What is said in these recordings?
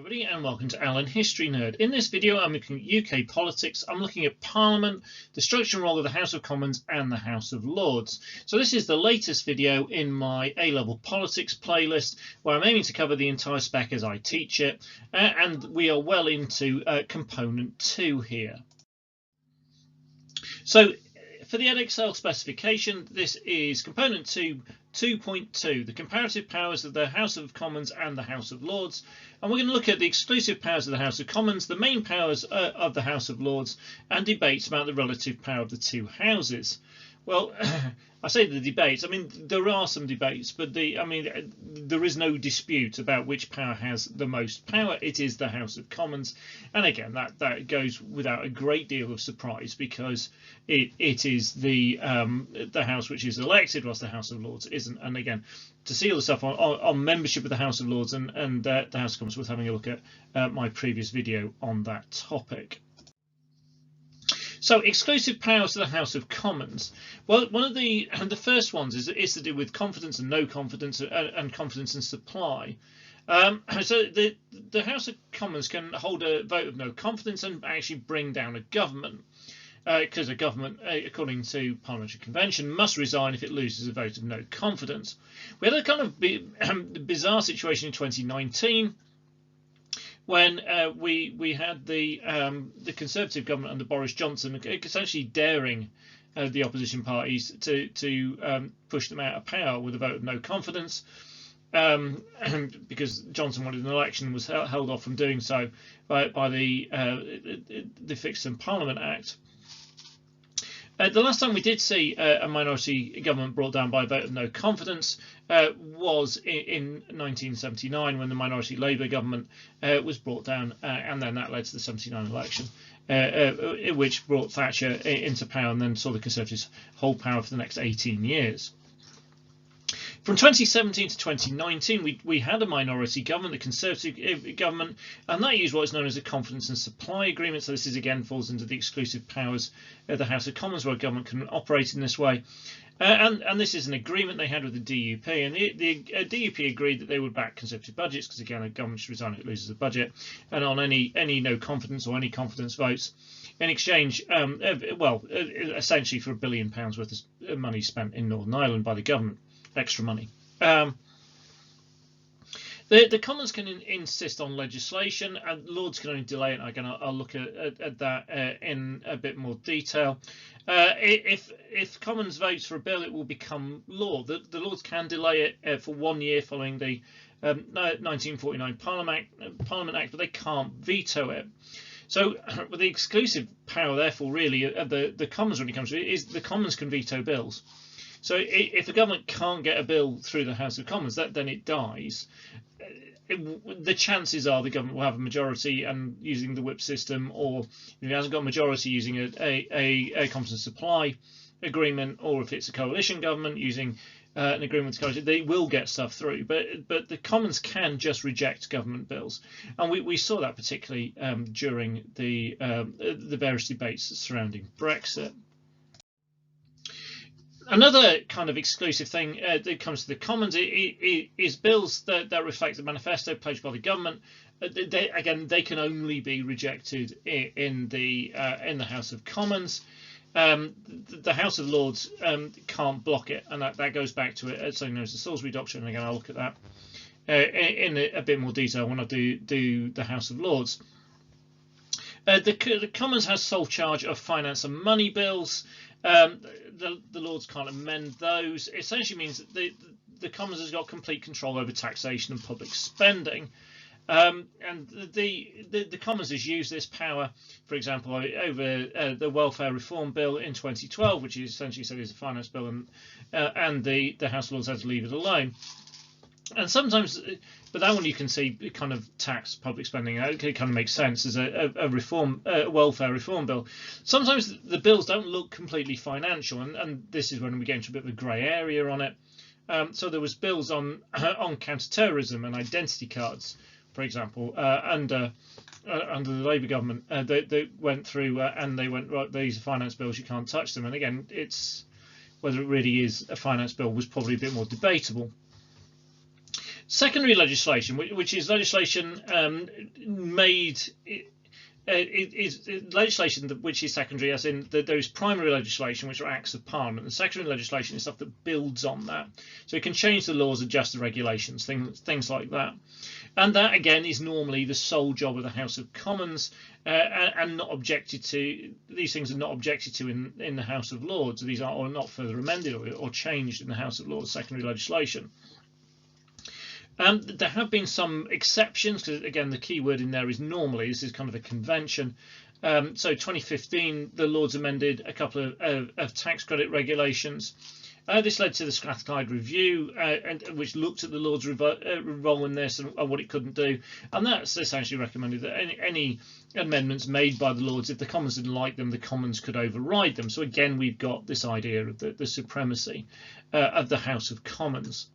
everybody, and welcome to Alan History Nerd. In this video I'm looking at UK politics. I'm looking at Parliament, the structure and role of the House of Commons and the House of Lords. So this is the latest video in my A-level politics playlist, where I'm aiming to cover the entire spec as I teach it, and we are well into component 2 here. So for the Edexcel specification, this is component 2.2, the comparative powers of the House of Commons and the House of Lords. And we're going to look at the exclusive powers of the House of Commons, the main powers of the House of Lords, and debates about the relative power of the two houses. Well, I say the debates, I mean, there are some debates, but there is no dispute about which power has the most power. It is the House of Commons. And again, that goes without a great deal of surprise, because it is the House which is elected, whilst the House of Lords isn't. And again, to see all the stuff on membership of the House of Lords and the House of Commons, worth having a look at my previous video on that topic. So, exclusive powers of the House of Commons. Well, one of the first ones is to do with confidence and no confidence, and confidence and supply. So the House of Commons can hold a vote of no confidence and actually bring down a government, because a government, according to Parliamentary Convention, must resign if it loses a vote of no confidence. We had a kind of bizarre situation in 2019. When we had the Conservative government under Boris Johnson essentially daring the opposition parties to push them out of power with a vote of no confidence, because Johnson wanted an election and was held off from doing so by the Fixed Term Parliament Act. The last time we did see a minority government brought down by a vote of no confidence was in 1979, when the minority Labour government was brought down, and then that led to the 79 election, which brought Thatcher into power and then saw the Conservatives hold power for the next 18 years. From 2017 to 2019, we had a minority government, the Conservative government, and that used what is known as a confidence and supply agreement. So this is again falls into the exclusive powers of the House of Commons, where a government can operate in this way. And this is an agreement they had with the DUP, and the DUP agreed that they would back Conservative budgets, because again, a government should resign if it loses a budget, and on any no confidence or any confidence votes, in exchange, essentially for £1 billion worth of money spent in Northern Ireland by the government. Extra money. The Commons can insist on legislation, and Lords can only delay it. Again, I'll look at that in a bit more detail. If Commons votes for a bill, it will become law. The Lords can delay it for 1 year following the 1949 Parliament Act, but they can't veto it. So the exclusive power, therefore, really of the Commons when it comes to it, is the Commons can veto bills. So if the government can't get a bill through the House of Commons, then it dies. The chances are the government will have a majority and using the whip system, or if it hasn't got a majority, using a confidence supply agreement, or if it's a coalition government using an agreement with the coalition, they will get stuff through. But the Commons can just reject government bills, and we saw that particularly during the various debates surrounding Brexit. Another kind of exclusive thing that comes to the Commons is bills that reflect the manifesto pledged by the government. They can only be rejected in the House of Commons. The House of Lords can't block it, and that goes back to something known as the Salisbury Doctrine. And again, I'll look at that in a bit more detail when I do the House of Lords. The Commons has sole charge of finance and money bills. The Lords can't amend those. It essentially means that the Commons has got complete control over taxation and public spending. And the Commons has used this power, for example, over the Welfare Reform Bill in 2012, which is essentially said is a finance bill, and the House of Lords had to leave it alone. And sometimes, but that one you can see kind of tax public spending. It kind of makes sense as a welfare reform bill. Sometimes the bills don't look completely financial, and this is when we get into a bit of a grey area on it. So there was bills on counter-terrorism and identity cards, for example, under the Labour government. They went through and they went, right, these are finance bills, you can't touch them. And again, it's whether it really is a finance bill was probably a bit more debatable. Secondary legislation, which is legislation made. Is legislation which is secondary, as in there is primary legislation, which are acts of parliament, and secondary legislation is stuff that builds on that. So it can change the laws, adjust the regulations, things like that. And that again is normally the sole job of the House of Commons, and not objected to. These things are not objected to in the House of Lords. These are not further amended or changed in the House of Lords secondary legislation. There have been some exceptions, because again the key word in there is normally. This is kind of a convention. So 2015 the Lords amended a couple of tax credit regulations. This led to the Strathclyde Review, which looked at the Lords' role in this and what it couldn't do, and that's essentially recommended that any amendments made by the Lords, if the Commons didn't like them, the Commons could override them. So again we've got this idea of the supremacy of the House of Commons.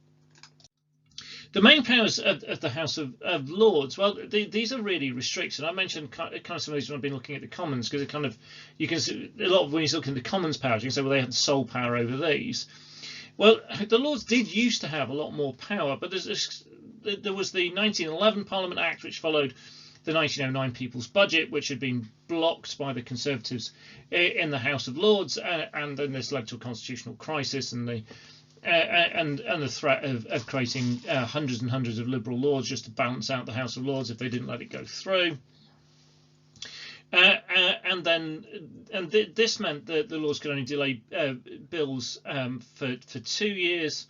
The main powers of the House of Lords, well, these are really restricted. I mentioned kind of some of these when I've been looking at the Commons, because it kind of, you can see a lot of when you look at the Commons powers, you can say, well, they had sole power over these. Well, the Lords did used to have a lot more power, but there was the 1911 Parliament Act, which followed the 1909 People's Budget, which had been blocked by the Conservatives in the House of Lords, and then this led to a constitutional crisis and the threat of creating hundreds and hundreds of Liberal Lords just to balance out the House of Lords if they didn't let it go through. This meant that the Lords could only delay bills for 2 years,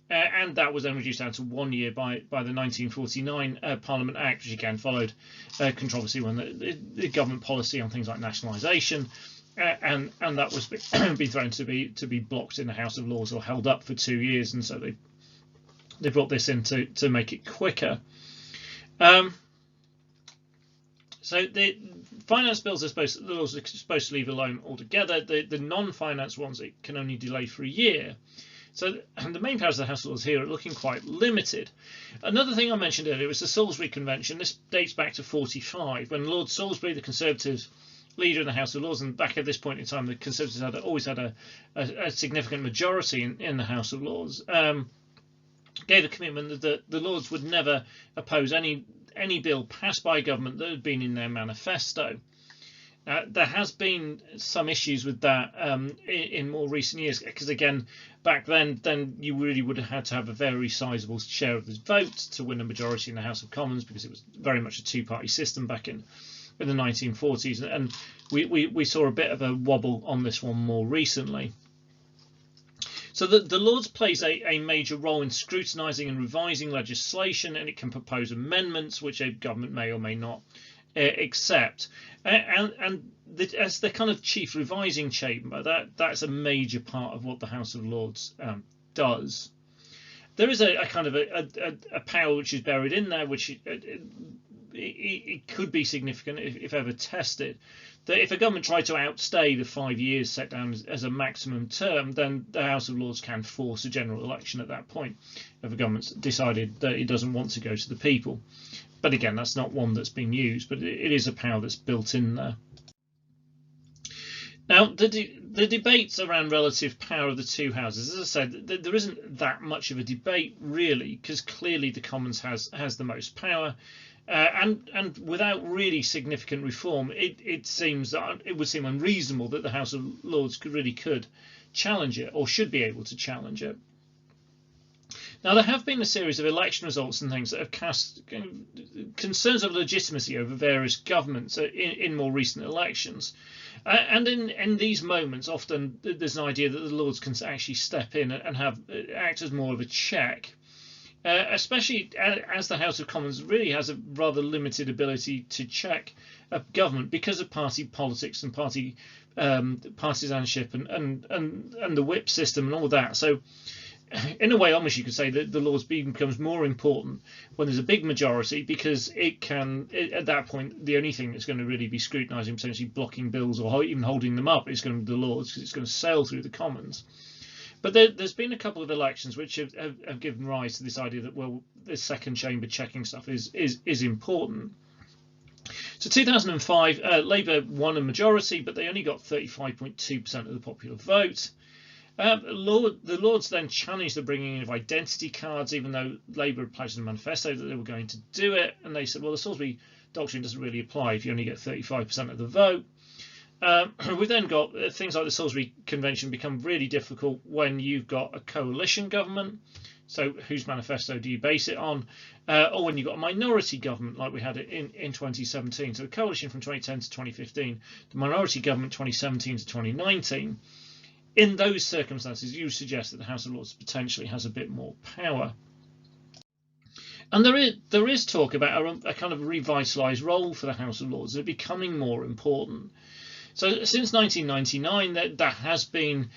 and that was then reduced down to 1 year by the 1949 Parliament Act, which again followed controversy when the government policy on things like nationalisation. And that was been thrown to be blocked in the House of Lords or held up for 2 years, and so they brought this in to make it quicker. So the finance bills the Lords are supposed to leave alone altogether. The non-finance ones it can only delay for a year. So the main powers of the House of Lords here are looking quite limited. Another thing I mentioned earlier was the Salisbury Convention. This dates back to 1945, when Lord Salisbury, the Conservatives leader in the House of Lords, and back at this point in time the Conservatives had always had a significant majority in the House of Lords, gave a commitment that the Lords would never oppose any bill passed by government that had been in their manifesto. There has been some issues with that in more recent years, because again back then you really would have had to have a very sizable share of the vote to win a majority in the House of Commons, because it was very much a two-party system back in the 1940s, and we saw a bit of a wobble on this one more recently. So the Lords plays a major role in scrutinising and revising legislation, and it can propose amendments which a government may or may not accept. As the kind of chief revising chamber, that's a major part of what the House of Lords does. There is a kind of a power which is buried in there, which it could be significant if ever tested, that if a government tried to outstay the 5 years set down as a maximum term, then the House of Lords can force a general election at that point if a government's decided that it doesn't want to go to the people. But again, that's not one that's been used, but it is a power that's built in there. Now, the debates around relative power of the two houses, as I said, there isn't that much of a debate really, because clearly the Commons has the most power. And without really significant reform, it would seem unreasonable that the House of Lords could challenge it, or should be able to challenge it. Now, there have been a series of election results and things that have cast concerns of legitimacy over various governments in more recent elections. And in these moments, often there's an idea that the Lords can actually step in and act as more of a check. Especially as the House of Commons really has a rather limited ability to check a government because of party politics and party partisanship and the whip system and all that. So in a way, almost you could say that the Lords becomes more important when there's a big majority, because at that point the only thing that's going to really be scrutinising, potentially blocking bills or even holding them up, is going to be the Lords, because it's going to sail through the Commons. But there's been a couple of elections which have given rise to this idea that, well, this second chamber checking stuff is important. So 2005, Labour won a majority, but they only got 35.2% of the popular vote. The Lords then challenged the bringing in of identity cards, even though Labour had pledged in the manifesto that they were going to do it, and they said, well, the Salisbury Doctrine doesn't really apply if you only get 35% of the vote. We've then got things like the Salisbury Convention become really difficult when you've got a coalition government. So whose manifesto do you base it on? Or when you've got a minority government like we had it in 2017. So the coalition from 2010 to 2015, the minority government 2017 to 2019. In those circumstances, you suggest that the House of Lords potentially has a bit more power. And there is talk about a kind of revitalised role for the House of Lords. They're becoming more important. So since 1999, there has been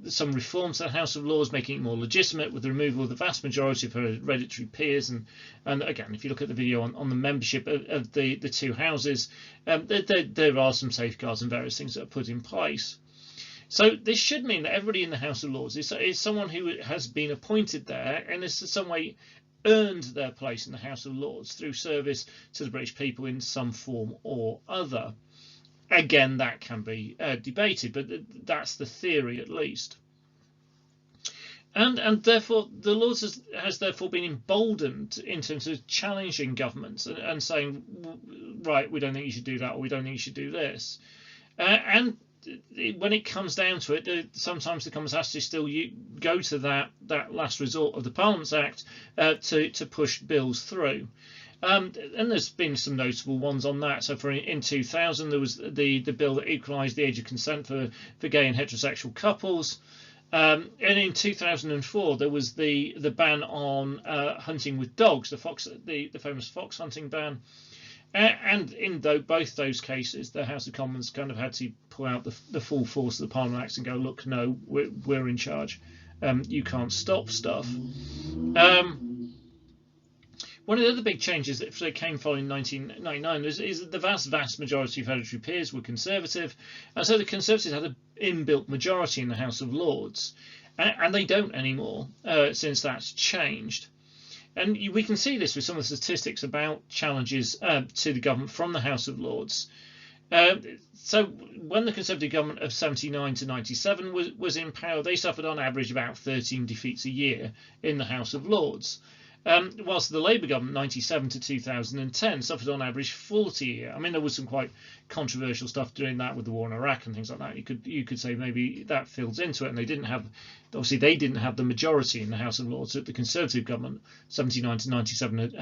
some reforms to the House of Lords, making it more legitimate with the removal of the vast majority of hereditary peers. And again, if you look at the video on the membership of the two houses, there are some safeguards and various things that are put in place. So this should mean that everybody in the House of Lords is someone who has been appointed there and has in some way earned their place in the House of Lords through service to the British people in some form or other. Again, that can be debated, but that's the theory at least. And therefore, the Lords has therefore been emboldened in terms of challenging governments and saying, right, we don't think you should do that, or we don't think you should do this. And when it comes down to it, sometimes the Commons has to still go to that last resort of the Parliaments Act to push bills through. And there's been some notable ones on that. So in 2000, there was the bill that equalised the age of consent for gay and heterosexual couples. And in 2004, there was the ban on hunting with dogs, the famous fox hunting ban. And in both those cases, the House of Commons kind of had to pull out the full force of the Parliament Act and go, look, no, we're in charge. You can't stop stuff. One of the other big changes that came following 1999 is that the vast majority of hereditary peers were Conservative, and so the Conservatives had an inbuilt majority in the House of Lords, and they don't anymore since that's changed. And we can see this with some of the statistics about challenges to the government from the House of Lords. So when the Conservative government of 79 to 97 was in power, they suffered on average about 13 defeats a year in the House of Lords. Whilst the Labour government 97 to 2010 suffered on average 40 a year. I mean, there was some quite controversial stuff during that with the war in Iraq and things like that. You could say maybe that fills into it, and they didn't have the majority in the House of Lords that the Conservative government 79 to 97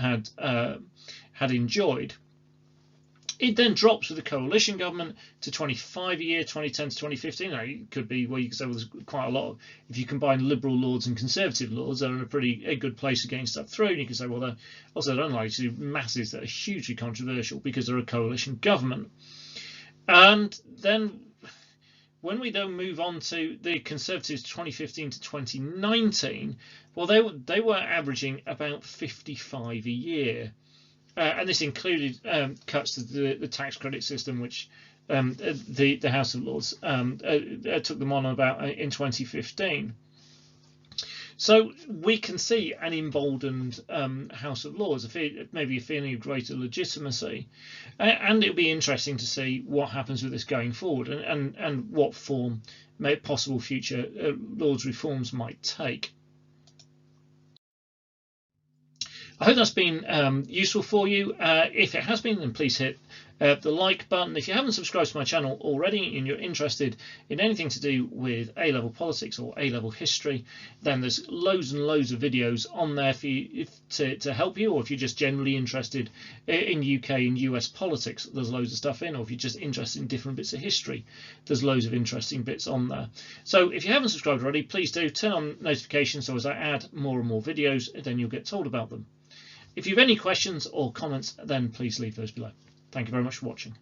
had enjoyed. It then drops with the coalition government to 25 a year, 2010 to 2015. Now, it could be where you could say, well, there's quite a lot. If you combine Liberal Lords and Conservative Lords, they're in a good place to gain stuff through. And you can say, well, they're unlikely to do masses that are hugely controversial because they're a coalition government. And then when we then move on to the Conservatives 2015 to 2019, well, they were averaging about 55 a year. And this included cuts to the tax credit system, which the House of Lords took them on about in 2015. So we can see an emboldened House of Lords, maybe a feeling of greater legitimacy, and it'll be interesting to see what happens with this going forward and what form possible future Lords reforms might take. I hope that's been useful for you. If it has been, then please hit the like button. If you haven't subscribed to my channel already and you're interested in anything to do with A-level politics or A-level history, then there's loads and loads of videos on there for you to help you, or if you're just generally interested in UK and US politics, there's loads of stuff in, or if you're just interested in different bits of history, there's loads of interesting bits on there. So if you haven't subscribed already, please do turn on notifications so as I add more and more videos, then you'll get told about them. If you have any questions or comments, then please leave those below. Thank you very much for watching.